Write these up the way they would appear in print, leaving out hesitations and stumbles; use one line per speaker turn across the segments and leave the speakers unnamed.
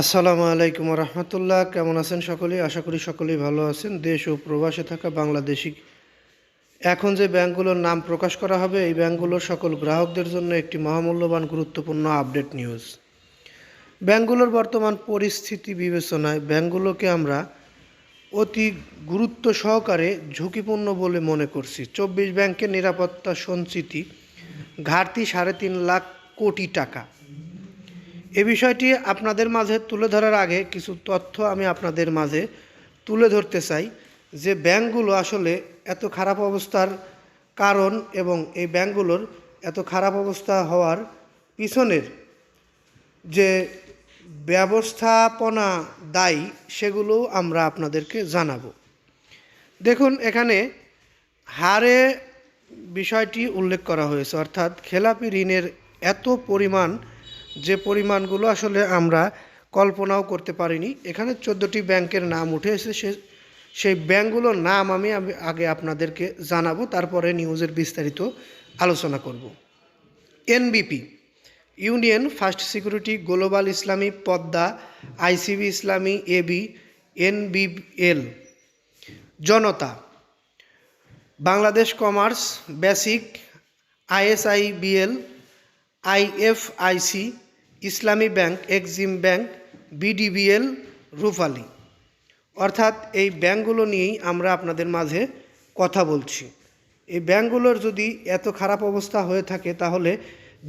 আসসালামু আলাইকুম রহমতুল্লাহ। কেমন আছেন সকলেই? আশা করি সকলেই ভালো আছেন। দেশ ও প্রবাসে থাকা বাংলাদেশি এখন যে ব্যাংকগুলোর নাম প্রকাশ করা হবে, এই ব্যাংকগুলোর সকল গ্রাহকদের জন্য একটি মহামূল্যবান গুরুত্বপূর্ণ আপডেট নিউজ। ব্যাংকগুলোর বর্তমান পরিস্থিতি বিবেচনায় ব্যাংকগুলোকে আমরা অতি গুরুত্ব সহকারে ঝুঁকিপূর্ণ বলে মনে করছি। 24 ব্যাংকের নিরাপত্তা সঞ্চিতি ঘাটতি 3.5 লাখ কোটি টাকা। এ বিষয়টি আপনাদের মাঝে তুলে ধরার আগে কিছু তথ্য আমি আপনাদের মাঝে তুলে ধরতে চাই, যে ব্যাংকগুলো আসলে এত খারাপ অবস্থার কারণ এবং এই ব্যাংকগুলোর এত খারাপ অবস্থা হওয়ার পিছনের যে ব্যবস্থাপনা দায়ী, সেগুলো আমরা আপনাদেরকে জানাবো। দেখুন, এখানে হারে বিষয়টি উল্লেখ করা হয়েছে, অর্থাৎ খেলাপি ঋণের এত পরিমাণ, যে পরিমাণগুলো আসলে আমরা কল্পনাও করতে পারিনি। এখানে 14টি ব্যাংকের নাম উঠে এসেছে। সেই ব্যাংকগুলোর নাম আমি আগে আপনাদেরকে জানাবো, তারপরে নিউজের বিস্তারিত আলোচনা করব। এনবিপি, ইউনিয়ন ফার্স্ট সিকিউরিটি, গ্লোবাল ইসলামী, পদ্মা, আইসিবি ইসলামী, এবি, এনবিএল, জনতা, বাংলাদেশ কমার্স, বেসিক, আইএসআইবিএল, আইএফআইসি, ইসলামী ব্যাংক, এক্সিম ব্যাংক, বিডিবিএল, রূপালী। অর্থাৎ এই ব্যাংকগুলো নিয়েই আমরা আপনাদের মাঝে কথা বলছি। এই ব্যাংকগুলোর যদি এত খারাপ অবস্থা হয়ে থাকে, তাহলে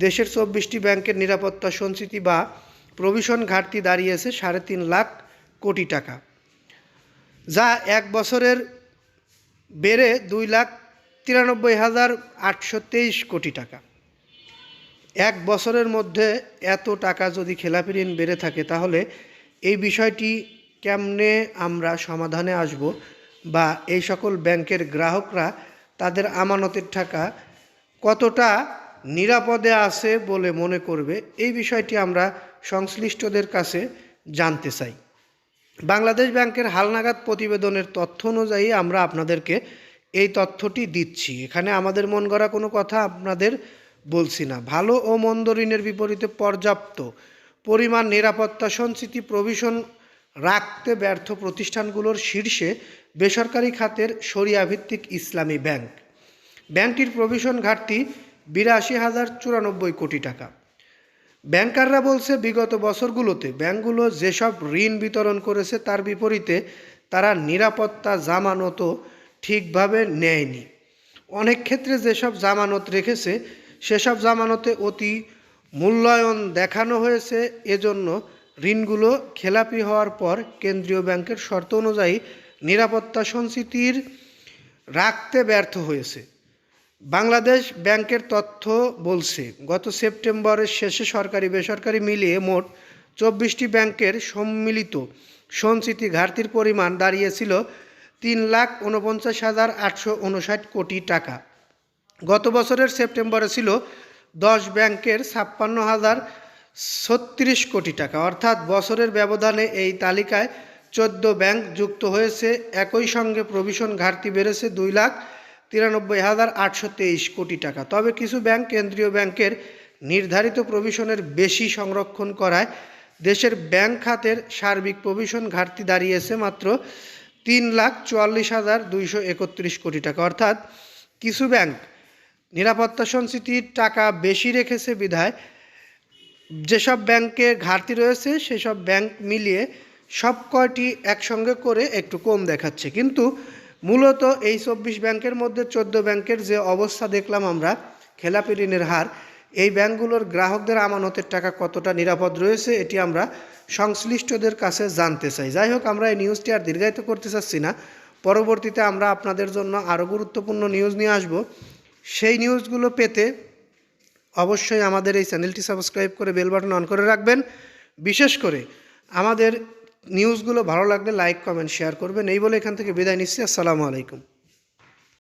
দেশের 24টি ব্যাংকের নিরাপত্তা সঞ্চিতি বা প্রভিশন ঘাটতি দাঁড়িয়েছে 3.5 লাখ কোটি টাকা, যা এক বছরের বেড়ে 2,93,823 কোটি টাকা। এক বছরের মধ্যে এত টাকা যদি খেলাপি ঋণ বেড়ে থাকে, তাহলে এই বিষয়টি কেমনে আমরা সমাধানে আসব, বা এই সকল ব্যাংকের গ্রাহকরা তাদের আমানতের টাকা কতটা নিরাপদে আছে বলে মনে করবে, এই বিষয়টি আমরা সংশ্লিষ্টদের কাছে জানতে চাই। বাংলাদেশ ব্যাংকের হালনাগাদ প্রতিবেদনের তথ্য অনুযায়ী আমরা আপনাদেরকে এই তথ্যটি দিচ্ছি। এখানে আমাদের মন গড়া কোনো কথা আপনাদের বলছি না। ভালো ও মন্দ ঋণের বিপরীতে পর্যাপ্ত পরিমাণ নিরাপত্তা সঞ্চিতি প্রভিশন রাখতে ব্যর্থ প্রতিষ্ঠানগুলোর শীর্ষে বেসরকারি খাতের শরিয়াভিত্তিক ইসলামী ব্যাংক। ব্যাংকটির প্রভিশন ঘাটতি 82,094 কোটি টাকা। ব্যাংকাররা বলছে, বিগত বছরগুলোতে ব্যাংকগুলো যেসব ঋণ বিতরণ করেছে, তার বিপরীতে তারা নিরাপত্তা জামানতও ঠিকভাবে নেয়নি। অনেক ক্ষেত্রে যেসব জামানত রেখেছে, সেসব জামানতে অতি মূল্যায়ন দেখানো হয়েছে। এজন্য ঋণগুলো খেলাপি হওয়ার পর কেন্দ্রীয় ব্যাংকের শর্ত অনুযায়ী নিরাপত্তা সঞ্চিতির রাখতে ব্যর্থ হয়েছে। বাংলাদেশ ব্যাংকের তথ্য বলছে, গত সেপ্টেম্বরের শেষে সরকারি বেসরকারি মিলিয়ে মোট 24টি ব্যাংকের সম্মিলিত সঞ্চিতি ঘাটতির পরিমাণ দাঁড়িয়েছিল 3,49,859 কোটি টাকা। গত বছরের সেপ্টেম্বরে ছিল 10 ব্যাংকের 56,036 কোটি টাকা। অর্থাৎ বছরের ব্যবধানে এই তালিকায় 14 ব্যাংক যুক্ত হয়েছে। একই সঙ্গে প্রভিশন ঘাটতি বেড়েছে 2,93,823 কোটি টাকা। তবে কিছু ব্যাংক কেন্দ্রীয় ব্যাংকের নির্ধারিত প্রভিশনের বেশি সংরক্ষণ করায় দেশের ব্যাংক খাতের সার্বিক প্রভিশন ঘাটতি দাঁড়িয়েছে মাত্র 3,44,231 কোটি টাকা। অর্থাৎ কিছু ব্যাংক নিরাপত্তা সঞ্চিতির টাকা বেশি রেখেছে বিধায় যেসব ব্যাংকে ঘাটতি রয়েছে, সেসব ব্যাংক মিলিয়ে সব কয়টি একসঙ্গে করে একটু কম দেখাচ্ছে। কিন্তু মূলত এই 24 ব্যাংকের মধ্যে 14 ব্যাংকের যে অবস্থা দেখলাম আমরা, খেলাপি ঋণের হার, এই ব্যাংকগুলোর গ্রাহকদের আমানতের টাকা কতটা নিরাপদ রয়েছে, এটি আমরা সংশ্লিষ্টদের কাছে জানতে চাই। যাই হোক, আমরা এই নিউজটি আর দীর্ঘায়িত করতে চাচ্ছি না। পরবর্তীতে আমরা আপনাদের জন্য আরও গুরুত্বপূর্ণ নিউজ নিয়ে আসব। সেই নিউজগুলো পেতে অবশ্যই আমাদের এই চ্যানেলটি সাবস্ক্রাইব করে বেল বাটন অন করে রাখবেন। বিশেষ করে আমাদের নিউজগুলো ভালো লাগলে লাইক, কমেন্ট, শেয়ার করবেন। এই বলে এখান থেকে বিদায় নিচ্ছি। আসসালামু আলাইকুম।